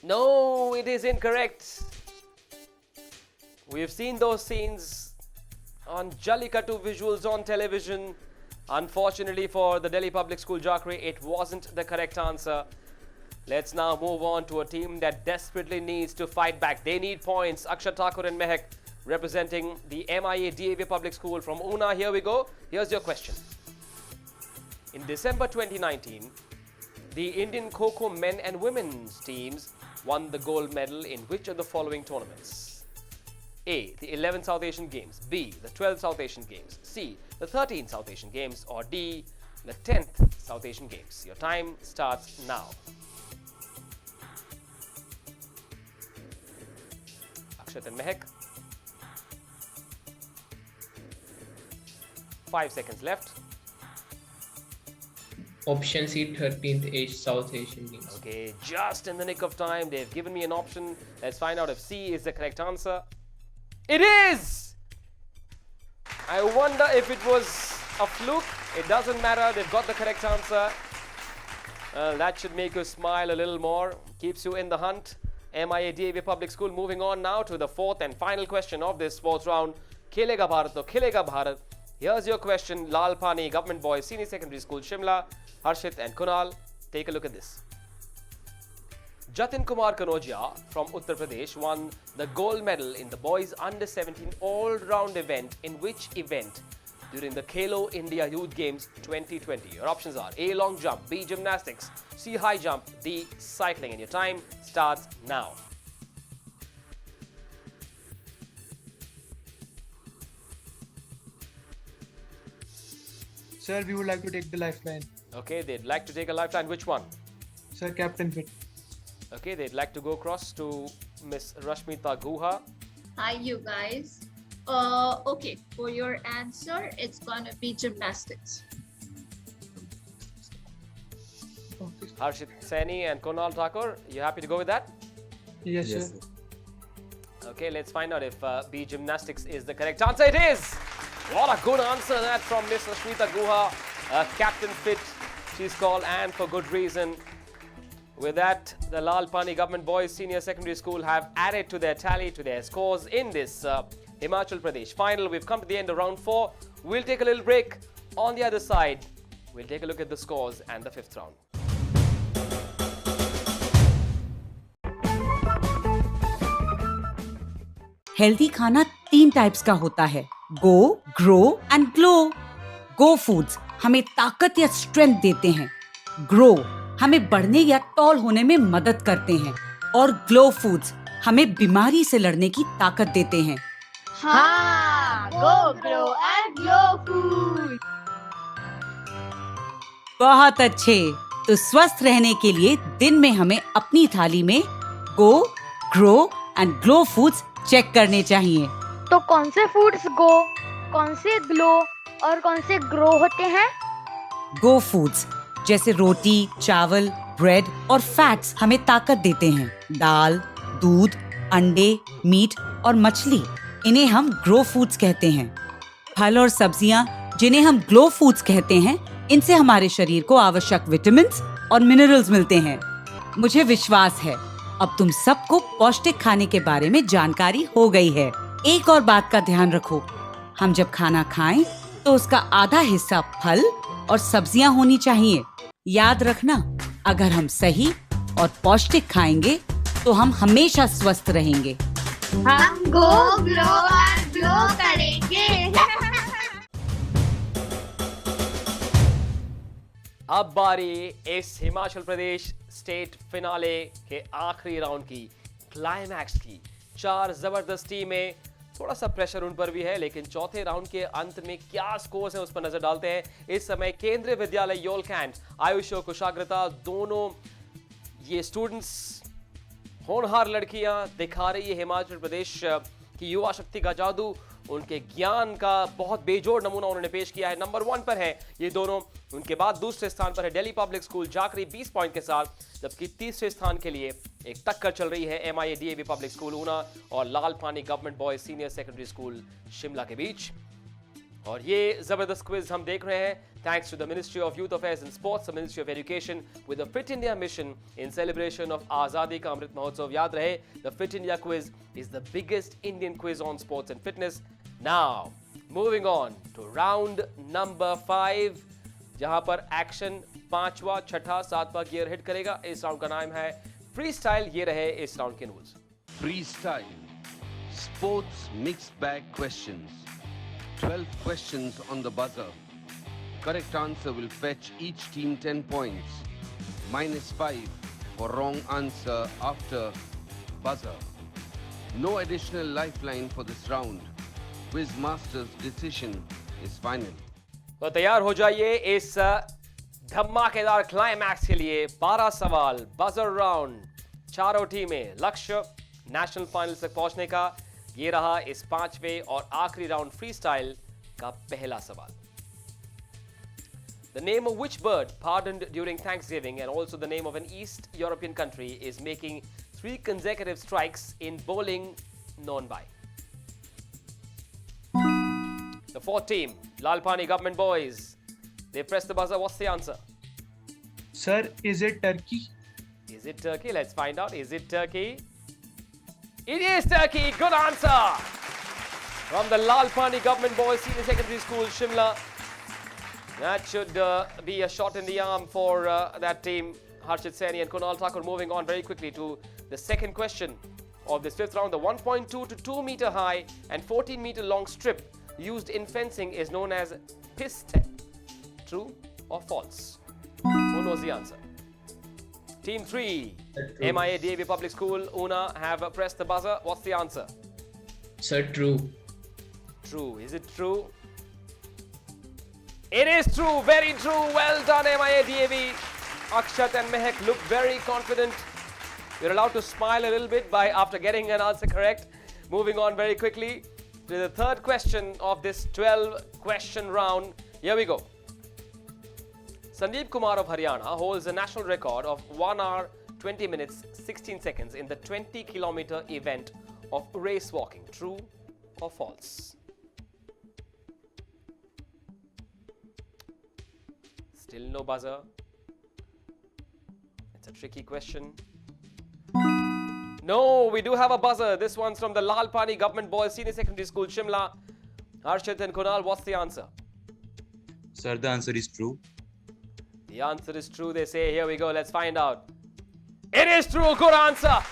Speaker 2: No, it is incorrect. We've seen those scenes on Jallikattu visuals on television. Unfortunately for the Delhi Public School Jakhri, it wasn't the correct answer. Let's now move on to a team that desperately needs to fight back. They need points. Akshat Thakur and Mehak, representing the MIA DAV Public School from Una. Here we go. Here's your question. In December 2019, the Indian Kho-Kho men and women's teams won the gold medal in which of the following tournaments? A. The 11th South Asian Games, B. The 12th South Asian Games, C. The 13th South Asian Games, or D. The 10th South Asian Games. Your time starts now. Akshat and Mehak. 5 seconds left.
Speaker 6: Option C, 13th South Asian Games.
Speaker 2: Okay, just in the nick of time, they've given me an option. Let's find out if C is the correct answer. It is! I wonder if it was a fluke. It doesn't matter, they've got the correct answer. That should make you smile a little more, keeps you in the hunt. MIA DAV Public School moving on now to the fourth and final question of this sports round. Khelega Bharat to Khelega Bharat. Here's your question. Lal Pani Government Boys Senior Secondary School, Shimla. Harshit and Kunal, take a look at this. Jatin Kumar Kanojia from Uttar Pradesh won the gold medal in the boys under-17 all-round event. In which event during the Khelo India Youth Games 2020? Your options are A. Long jump, B. Gymnastics, C. High jump, D. Cycling. And your time starts now.
Speaker 7: Sir, we would like to take the lifeline.
Speaker 2: Okay, they'd like to take a lifeline. Which one?
Speaker 7: Sir, Captain Fit.
Speaker 2: Okay, they'd like to go across to Miss Rashmita Guha.
Speaker 8: Hi, you guys. Okay, for your answer, it's gonna be gymnastics.
Speaker 7: Okay.
Speaker 2: Harshit Saini and Kunal Thakur, you happy to go with that?
Speaker 7: Yes, sir.
Speaker 2: Okay, let's find out if B. Gymnastics is the correct answer. It is! What a good answer that from Miss Rashmita Guha. Captain Fit, she's called, and for good reason. With that, the Lal Pani Government Boys Senior Secondary School have added to their tally, to their scores in this Himachal Pradesh final. We've come to the end of round 4. We'll take a little break. On the other side, we'll take a look at the scores and the 5th round.
Speaker 14: Healthy खाना 3 types का होता है, go, grow and glow. Go foods हमें ताकत या strength देते हैं, grow हमें बढ़ने या टॉल होने में मदद करते हैं, और ग्लो फूड्स हमें बीमारी से लड़ने की ताकत देते हैं।
Speaker 13: हाँ, गो, ग्रो एंड ग्लो फूड।
Speaker 14: बहुत अच्छे। तो स्वस्थ रहने के लिए दिन में हमें अपनी थाली में go, grow and glow foods check करने चाहिए।
Speaker 15: तो कौन से फूड्स गो, कौन से ग्लो और कौन से ग्रो होते हैं?
Speaker 14: गो फूड्स जैसे रोटी, चावल, ब्रेड और फैट्स हमें ताकत देते हैं। दाल, दूध, अंडे, मीट और मछली, इन्हें हम ग्रो फूड्स कहते हैं। फल और सब्जियां, जिन्हें हम ग्लो फूड्स कहते हैं, इनसे हमारे शरीर को आवश्यक विटामिन्स और मिनरल्स मिलते हैं। मुझे विश्वास है अब तुम सबको पौष्टिक खाने के बारे में जानकारी हो गई है। एक और बात का ध्यान रखो, हम जब खाना खाएं तो उसका आधा हिस्सा फल और सब्जियां होनी चाहिए। याद रखना, अगर हम सही और पौष्टिक खाएंगे तो हम हमेशा स्वस्थ रहेंगे।
Speaker 13: हम गो, ग्लो एंड ग्लो करेंगे।
Speaker 2: अब बारी इस हिमाचल प्रदेश स्टेट फिनाले के आखिरी राउंड की, क्लाइमैक्स की। 4 जबरदस्त टीमें, थोड़ा सा प्रेशर उन पर भी है, लेकिन चौथे राउंड के अंत में क्या स्कोर्स हैं उस पर नजर डालते हैं। इस समय केंद्रीय विद्यालय योलकैंड, आयुष और कुशाग्रता, दोनों ये स्टूडेंट्स, होनहार लड़कियां दिखा रही है हिमाचल प्रदेश की युवा शक्ति का जादू। उनके ज्ञान का बहुत बेजोड़ नमूना उन्होंने पेश किया है। नंबर 1 पर है ये दोनों। उनके बाद दूसरे स्थान पर है दिल्ली पब्लिक स्कूल जाकरी 20 पॉइंट के साथ, जबकि तीसरे स्थान के लिए एक टक्कर चल रही है MIA DAV public school Una और Lal Pani government boys senior secondary school Shimla के बीच। और ये जबरदस्त क्विज हम देख रहे हैं thanks to the ministry of youth affairs and sports, ministry of education with the Fit India mission in celebration of Azadi ka Amrit Mahotsav. याद रहे, the Fit India Quiz is the biggest Indian quiz on sports and fitness. Now moving on to round number 5, जहां पर action 5वां, 6ठा, 7वां gear hit करेगा। इस round का नाम है फ्री स्टाइल। ये रहे इस राउंड के rules.
Speaker 10: Free style, sports mixed bag questions, 12 questions on the buzzer. Correct answer will fetch each team 10 points. -5 for wrong answer after buzzer. No additional lifeline for this round. Quiz master's decision is final.
Speaker 2: तो तैयार हो जाइए इस धमाकेदार climax के लिए। 12 सवाल, buzzer round, चारों टीमें, लक्ष्य नेशनल फाइनल्स तक पहुंचने का। ये रहा इस 5वें और आखिरी राउंड फ्री स्टाइल का पहला सवाल। The name of which bird pardoned during Thanksgiving and also the name of an East European country is making 3 consecutive strikes in bowling known by? The fourth team, Lalpani Government Boys. They pressed the buzzer. What's the answer?
Speaker 7: Sir, is it Turkey?
Speaker 2: Is it Turkey? Let's find out. Is it Turkey? It is Turkey. Good answer. From the Lalpani Government Boys Senior Secondary School, Shimla. That should be a shot in the arm for that team. Harshit Saini and Kunal Thakur moving on very quickly to the second question of this fifth round. The 1.2 to 2 meter high and 14 meter long strip used in fencing is known as piste. True or false? Who knows the answer? Team 3, MIA DAV Public School, Una have pressed the buzzer. What's the answer?
Speaker 6: Sir, true.
Speaker 2: True. Is it true? It is true. Very true. Well done, MIA DAV. Akshat and Mehak look very confident. You're allowed to smile a little bit after getting an answer correct. Moving on very quickly to the third question of this 12-question round. Here we go. Sandeep Kumar of Haryana holds a national record of 1 hour, 20 minutes, 16 seconds in the 20-kilometer event of race walking. True or false? Still no buzzer. It's a tricky question. No, we do have a buzzer. This one's from the Lalpani Government Boys Senior Secondary School, Shimla. Harshit and Kunal, what's the answer?
Speaker 16: Sir, the answer is true.
Speaker 2: The answer is true, they say. Here we go. Let's find out. It is true. Good answer.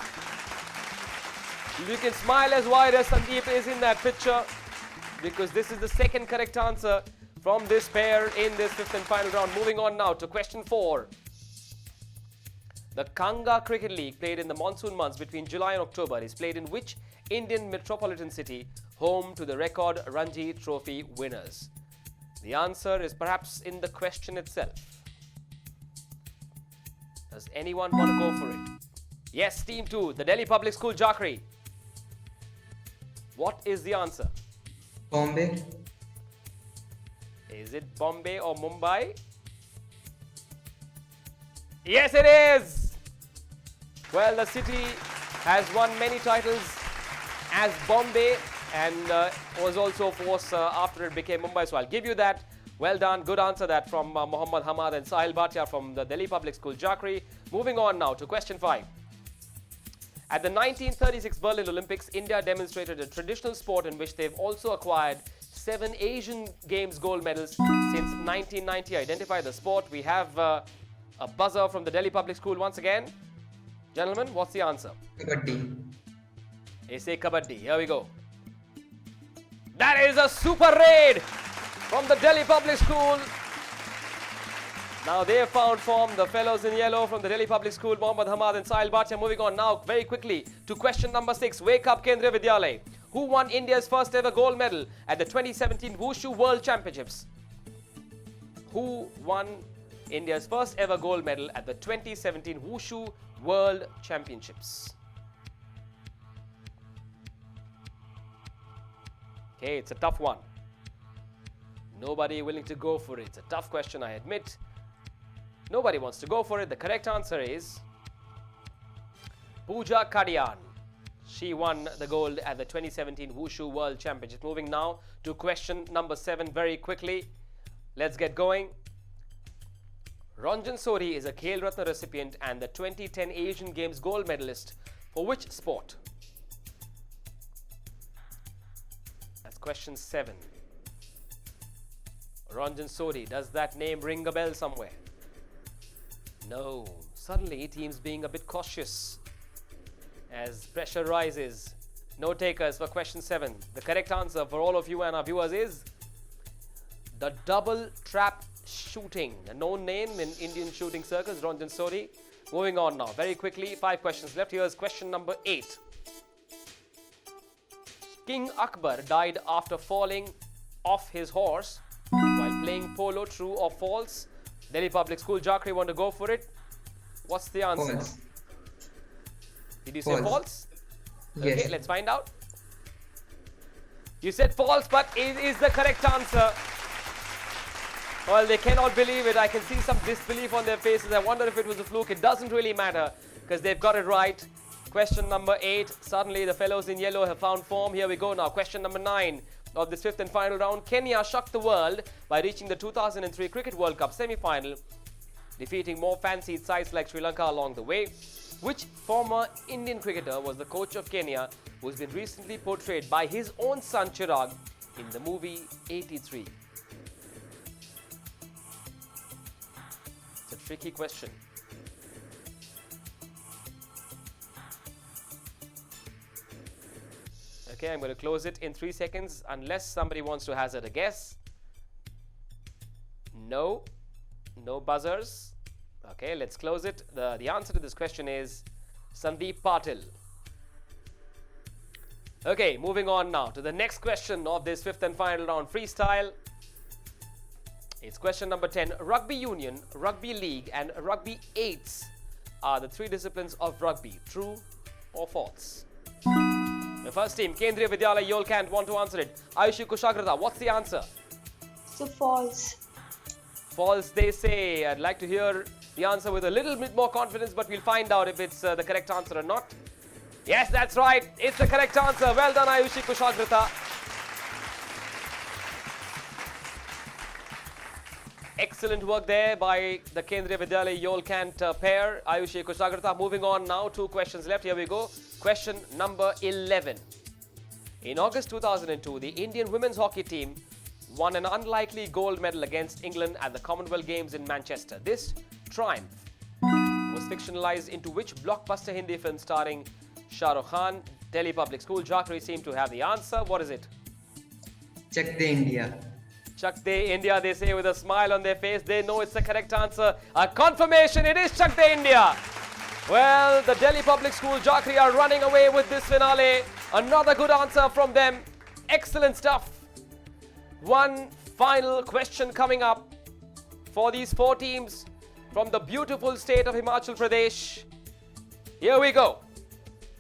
Speaker 2: You can smile as wide as Sandeep is in that picture, because this is the second correct answer from this pair in this fifth and final round. Moving on now to question 4. The Kanga Cricket League, played in the monsoon months between July and October, is played in which Indian metropolitan city, home to the record Ranji Trophy winners? The answer is perhaps in the question itself. Does anyone want to go for it? Yes, Team 2, the Delhi Public School, Jakri. What is the answer?
Speaker 5: Bombay.
Speaker 2: Is it Bombay or Mumbai? Yes, it is! Well, the city has won many titles as Bombay and was also, of course, after it became Mumbai. So I'll give you that. Well done. Good answer that from Mohammad Hamad and Sahil Bhatia from the Delhi Public School, Jakri. Moving on now to question 5. At the 1936 Berlin Olympics, India demonstrated a traditional sport in which they've also acquired 7 Asian Games gold medals since 1990. Identify the sport. We have a buzzer from the Delhi Public School once again. Gentlemen, what's the answer?
Speaker 5: Kabaddi.
Speaker 2: They say Kabaddi. Here we go. That is a super raid from the Delhi Public School. Now they have found form, the fellows in yellow from the Delhi Public School, Mohammad Hamad and Sahil Bhatia. Moving on now very quickly to question number 6. Wake up Kendriya Vidyalay. Who won India's first ever gold medal at the 2017 Wushu World Championships? Who won India's first ever gold medal at the 2017 Wushu World Championships? Okay, it's a tough one. Nobody willing to go for it. It's a tough question, I admit. Nobody wants to go for it. The correct answer is Pooja Kadian. She won the gold at the 2017 Wushu World Championship. Moving now to question number 7 very quickly. Let's get going. Ranjan Sori is a Khel Ratna recipient and the 2010 Asian Games gold medalist for which sport? That's question 7. Ranjan Sori, does that name ring a bell somewhere? No. Suddenly, teams being a bit cautious as pressure rises. No takers for question 7. The correct answer for all of you and our viewers is the double trap shooting, a known name in Indian shooting circles, Ranjan Sori. Moving on now, very quickly, 5 questions left. Here's question number 8. King Akbar died after falling off his horse while playing polo. True or false? Delhi Public School, Jakri, want to go for it? What's the answer?
Speaker 5: False.
Speaker 2: Did you say false?
Speaker 5: Yes.
Speaker 2: Okay, let's find out. You said false, but it is the correct answer. Well, they cannot believe it. I can see some disbelief on their faces. I wonder if it was a fluke. It doesn't really matter because they've got it right. Question number 8. Suddenly, the fellows in yellow have found form. Here we go now. Question number 9 of this 5th and final round. Kenya shocked the world by reaching the 2003 Cricket World Cup semi-final, defeating more fancied sides like Sri Lanka along the way. Which former Indian cricketer was the coach of Kenya, who's been recently portrayed by his own son Chirag in the movie 83? It's a tricky question. Okay, I'm going to close it in 3 seconds unless somebody wants to hazard a guess. No buzzers. Okay, let's close it. The answer to this question is Sandeep Patil. Okay, moving on now to the next question of this 5th and final round freestyle. It's question number 10. Rugby Union, Rugby League and Rugby 8s are the 3 disciplines of rugby. True or false? The first team, Kendriya Vidyalaya Yolkant, want to answer it. Ayushi Kushagrata, what's the answer?
Speaker 3: So false.
Speaker 2: False, they say. I'd like to hear the answer with a little bit more confidence, but we'll find out if it's the correct answer or not. Yes, that's right. It's the correct answer. Well done, Ayushi Kushagrata. Excellent work there by the Kendriya Vidyalaya Yolkant pair, Ayushi Kushagrata. Moving on now, 2 questions left. Here we go. Question number 11. In August 2002, the Indian women's hockey team won an unlikely gold medal against England at the Commonwealth Games in Manchester. This triumph was fictionalized into which blockbuster Hindi film starring Shah Rukh Khan? Delhi Public School. Jackery seem to have the answer. What is it?
Speaker 5: Chak De India.
Speaker 2: Chak De India, they say with a smile on their face. They know it's the correct answer. A confirmation, it is Chak De India. Well, the Delhi Public School Jackery are running away with this finale. Another good answer from them. Excellent stuff. One final question coming up for these 4 teams from the beautiful state of Himachal Pradesh. Here we go.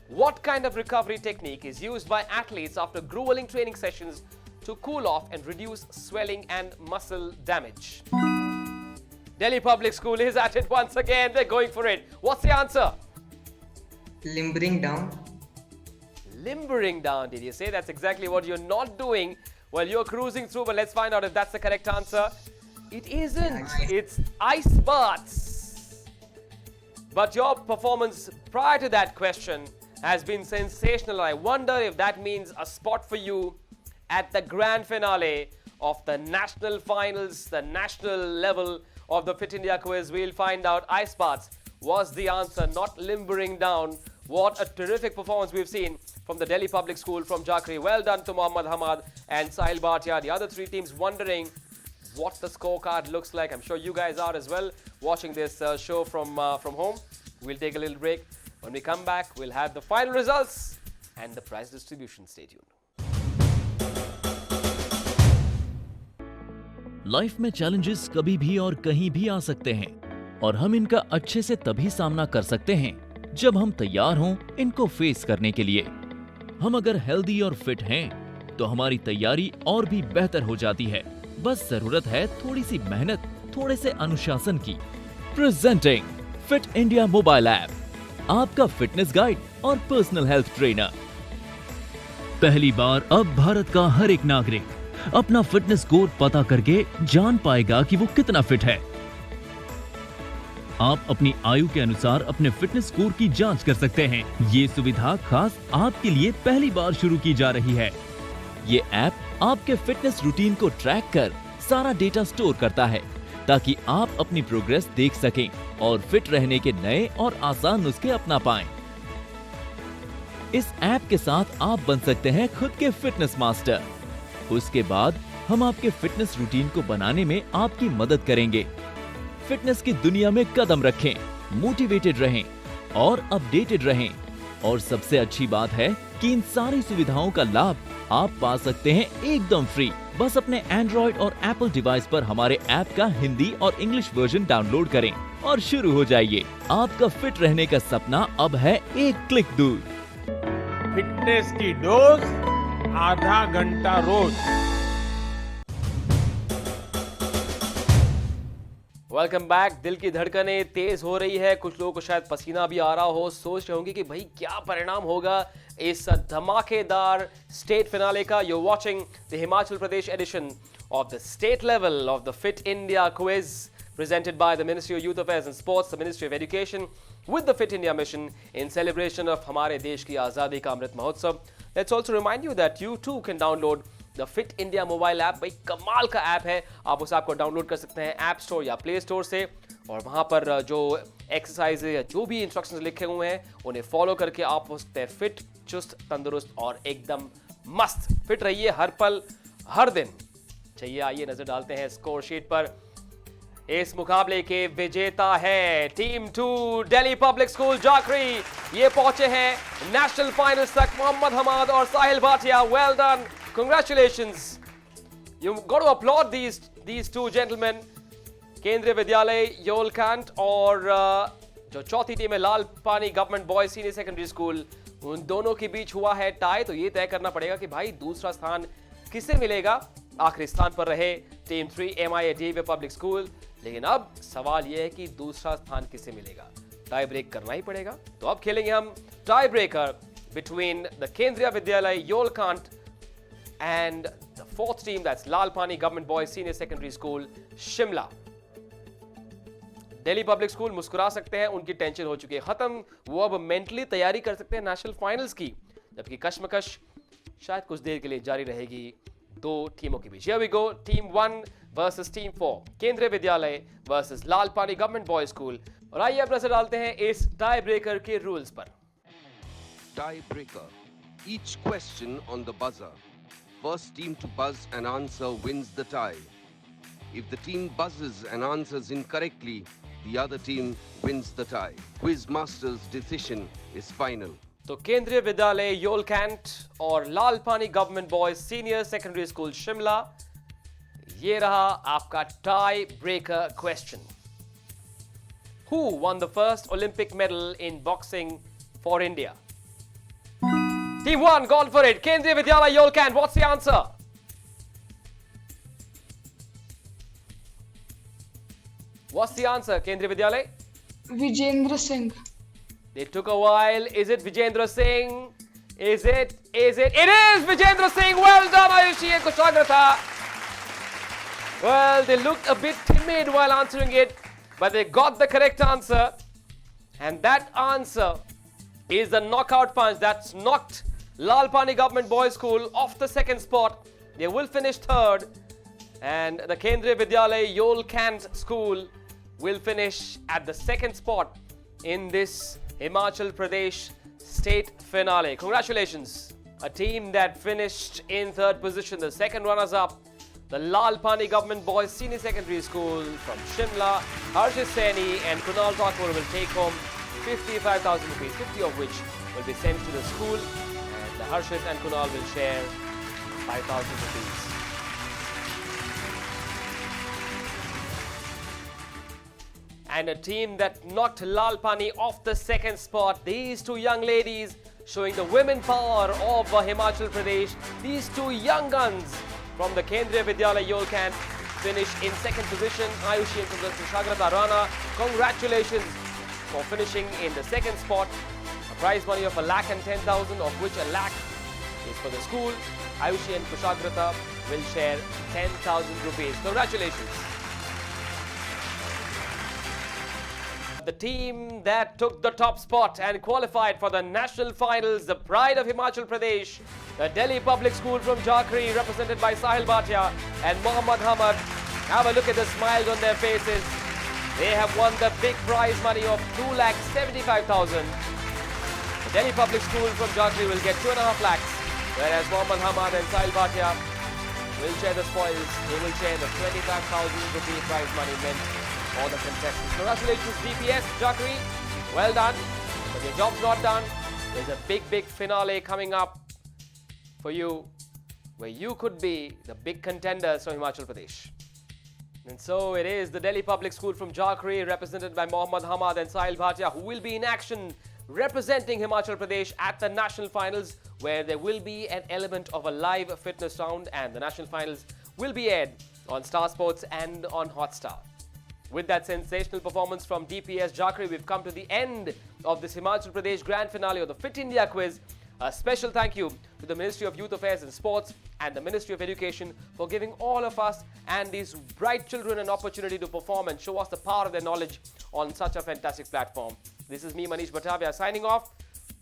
Speaker 2: What kind of recovery technique is used by athletes after grueling training sessions to cool off and reduce swelling and muscle damage? Delhi Public School is at it once again. They're going for it. What's the answer?
Speaker 5: Limbering down.
Speaker 2: Limbering down, did you say? That's exactly what you're not doing. Well, you're cruising through, but let's find out if that's the correct answer. It isn't. It's ice baths. But your performance prior to that question has been sensational. I wonder if that means a spot for you at the grand finale of the national finals, the national level of the Fit India quiz. We'll find out. Ice baths was the answer, not limbering down. What a terrific performance we've seen from the Delhi Public School, from Jackery. Well done to Mohammad Hamad and Sahil Bhatia. The other 3 teams wondering what the scorecard looks like. I'm sure you guys are as well, watching this show from home. We'll take a little break. When we come back, we'll have the final results and the prize distribution. Stay tuned.
Speaker 17: Life में challenges कभी भी और कहीं भी आ सकते हैं और हम इनका अच्छे से तभी सामना कर सकते हैं जब हम तैयार हों इनको फेस करने के लिए। हम अगर हेल्दी और फिट हैं तो हमारी तैयारी और भी बेहतर हो जाती है। बस जरूरत है थोड़ी सी मेहनत, थोड़े से अनुशासन की। Presenting fit India mobile app, आपका फिटनेस गाइड और पर्सनल हेल्थ ट्रेनर। पहली बार अब भारत का हर एक नागरिक अपना फिटनेस स्कोर पता करके जान पाएगा कि वो कितना फिट है। आप अपनी आयु के अनुसार अपने फिटनेस स्कोर की जांच कर सकते हैं। ये सुविधा खास आपके लिए पहली बार शुरू की जा रही है। ये ऐप आपके फिटनेस रूटीन को ट्रैक कर सारा डेटा स्टोर करता है ताकि आप अपनी प्रोग्रेस देख सकें और फिट रहने के नए और आसान नुस्खे अपना पाएं। इस ऐप के साथ आप बन सकते हैं खुद के फिटनेस मास्टर। उसके बाद हम आपके फिटनेस रूटीन को बनाने में आपकी मदद करेंगे। फिटनेस की दुनिया में कदम रखें, मोटिवेटेड रहें और अपडेटेड रहें। और सबसे अच्छी बात है कि इन सारी सुविधाओं का लाभ आप पा सकते हैं एकदम फ्री। बस अपने एंड्रॉइड और एप्पल डिवाइस पर हमारे ऐप का हिंदी और इंग्लिश वर्जन डाउनलोड करें और शुरू हो जाइए। आपका फिट रहने का सपना अब है एक क्लिक दूर।
Speaker 12: फिटनेस की डोज आधा घंटा रोज।
Speaker 2: Welcome back. दिल की धड़कनें तेज हो रही है, कुछ लोगों को शायद पसीना भी आ रहा हो, सोच रहे होंगे कि भाई क्या परिणाम होगा इस धमाकेदार स्टेट फिनाले का। You're watching the Himachal Pradesh edition of the state level of the Fit India quiz presented by the Ministry of Youth Affairs and Sports, the Ministry of Education with the Fit India mission in celebration of हमारे देश की आज़ादी का अमृत महोत्सव। Let's also remind you that you too can download the Fit India mobile app. भाई कमाल का app है, आप उस ऐप को डाउनलोड कर सकते हैं ऐप स्टोर या प्ले स्टोर से, और वहाँ पर जो एक्सरसाइज या जो भी इंस्ट्रक्शंस लिखे हुए हैं उन्हें फॉलो करके आप हो सकते हैं फिट, चुस्त, तंदुरुस्त और एकदम मस्त। फिट रहिए हर पल हर दिन। चलिए आइए नजर डालते हैं स्कोर शीट पर। इस मुकाबले के विजेता है team 2 Delhi public school Jakhri. ये पहुंचे हैं नेशनल फाइनल्स तक। मोहम्मद हमाद और Sahil Bhatia, well done, congratulations. You've got to applaud these two gentlemen. केंद्रीय विद्यालय योलकांत और जो चौथी टीम है लाल Pani government boys senior secondary school, उन दोनों के बीच हुआ है टाई। तो ये तय करना पड़ेगा कि भाई दूसरा स्थान किसे मिलेगा। आखिरी स्थान पर रहे टीम 3 MIA पब्लिक स्कूल, लेकिन अब सवाल यह है कि दूसरा स्थान किसे मिलेगा। टाई ब्रेक करना ही पड़ेगा। तो अब खेलेंगे हम टाई ब्रेकर बिटवीन द केंद्रीय विद्यालय योलकांत and the fourth team, that's Lal Pani Government Boys Senior Secondary School, Shimla. Delhi public school मुस्कुरा सकते हैं, उनकी टेंशन हो चुकी है खत्म, वो अब मेंटली तैयारी कर सकते हैं नेशनल फाइनल्स की, जबकि कश्मकश शायद कुछ देर के लिए जारी रहेगी दो टीमों के बीच। Here we go, team 1 versus team 4, केंद्रीय विद्यालय वर्सेस लाल पानी गवर्नमेंट बॉयज स्कूल। और आइए अब नजर डालते हैं इस टाई ब्रेकर के रूल्स पर।
Speaker 10: Tie breaker. Each question on the buzzer. First team to buzz and answer wins the tie. If the team buzzes and answers incorrectly, the other team wins the tie. Quiz master's decision is final.
Speaker 2: तो केंद्रीय विद्यालय योलकांत और Lal Pani government boys senior secondary school Shimla, ये रहा आपका tie breaker question. Who won the first Olympic medal in boxing for India? Team 1, gone for it. Kendriya Vidyalaya Yolkant, what's the answer? What's the answer, Kendriya Vidyalaya?
Speaker 3: Vijendra Singh.
Speaker 2: It took a while. Is it Vijendra Singh? Is it? It is Vijendra Singh. Well done, Ayushi and Kushagrata. Well, they looked a bit timid while answering it, but they got the correct answer. And that answer is the knockout punch that's knocked Lal Pani Government Boys School off the second spot. They will finish third, and the Kendriya Vidyalaya Yolkant School will finish at the second spot in this Himachal Pradesh state finale. Congratulations. A team that finished in third position, the second runners-up, the Lal Pani Government Boys Senior Secondary School from Shimla, Harshit Saini and Kunal Thakur will take home 55,000 rupees, 50 of which will be sent to the school, and Harshit and Kunal will share 5,000 rupees. And a team that knocked Lal Pani off the second spot, these two young ladies showing the women power of Himachal Pradesh. These two young guns from the Kendriya Vidyalaya Yolkant finish in second position. Ayushi and Kushagrata Rana, congratulations for finishing in the second spot. A prize money of 1,10,000, of which 1,00,000 is for the school. Ayushi and Kushagrata will share 10,000 rupees. Congratulations. The team that took the top spot and qualified for the national finals, the pride of Himachal Pradesh, the Delhi Public School from Jakhri, represented by Sahil Bhatia and Mohammad Hamad. Have a look at the smiles on their faces. They have won the big prize money of 2,75,000. The Delhi Public School from Jakhri will get 2.5 lakhs, whereas Mohammad Hamad and Sahil Bhatia will share the spoils. They will share the 25,000 rupee prize money meant for the contestants. Congratulations, DPS Jakhri. Well done. But your job's not done. There's a big finale coming up for you, where you could be the big contenders from Himachal Pradesh. And so it is the Delhi Public School from Jakhri, represented by Mohammad Hamad and Sahil Bhatia, who will be in action representing Himachal Pradesh at the national finals, where there will be an element of a live fitness round, and the national finals will be aired on Star Sports and on Hotstar. With that sensational performance from DPS Jhakri, we've come to the end of this Himachal Pradesh grand finale of the Fit India quiz. A special thank you to the Ministry of Youth Affairs and Sports and the Ministry of Education for giving all of us and these bright children an opportunity to perform and show us the power of their knowledge on such a fantastic platform. This is me, Manish Bhattavia, signing off.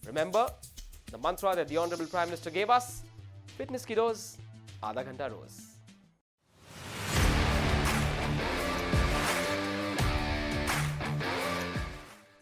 Speaker 2: Remember the mantra that the Honorable Prime Minister gave us, fitness ki dose, आधा घंटा रोज.